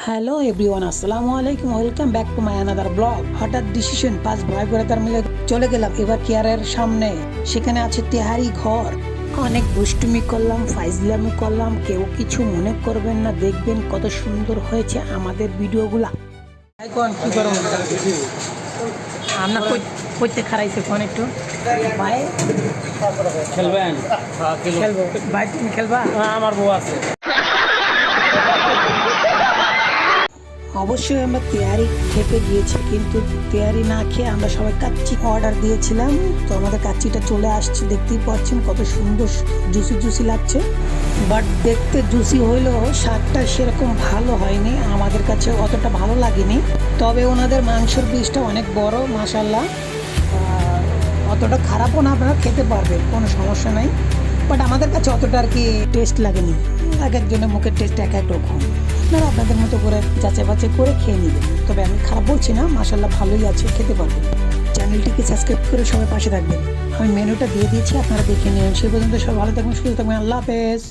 Hello everyone, আসসালামু আলাইকুম, welcome back to my another blog. হঠাৎ ডিসিশন, 5 ভাই ব্রাদার মিলে চলে গেলাম এবার কেয়ারের সামনে। সেখানে আছে তেহারি ঘর। অনেক দুষ্টুমি করলাম, ফাইজলামি করলাম, কেউ কিছু মনে করবেন না, দেখবেন কত সুন্দর হয়েছে আমাদের ভিডিওগুলা। এখন কি করো আপনার করতে খারাইছে কোন একটু ভাই খেলবেন? খেলবো ভাই, তুমি খেলবা? আমার বউ আছে। অবশ্যই আমরা তেয়ারি খেতে গিয়েছি, কিন্তু তেয়ারি না খেয়ে আমরা সবাই কাচ্চি অর্ডার দিয়েছিলাম। তো আমাদের কাচ্চিটা চলে আসছে, দেখতেই পাচ্ছেন কত সুন্দর জুসি জুসি লাগছে। বাট দেখতে জুসি হইলেও স্বাদটা সেরকম ভালো হয়নি, আমাদের কাছে অতটা ভালো লাগেনি। তবে ওনাদের মাংসের পিসটা অনেক বড়, মাশাল্লাহ। অতটা খারাপও না, আপনারা খেতে পারবেন, কোনো সমস্যা নাই। বাট আমাদের কাছে অতটা আর কি টেস্ট লাগেনি। এক একজনের মুখের টেস্ট এক এক রকম, আপনারা আপনাদের মতো করে যাচাই বাছাই করে খেয়ে নেবেন। তবে আমি খারাপ বলছি না, মাশাল্লাহ ভালোই আছে, খেতে পারবেন। চ্যানেলটিকে সাবস্ক্রাইব করে সবাই পাশে থাকবেন। আমি মেনুটা দিয়ে দিয়েছি, আপনারা দেখে নিন। সে পর্যন্ত সবাই ভালো থাকবেন, সুস্থ থাকবেন। আল্লাহ হাফেজ।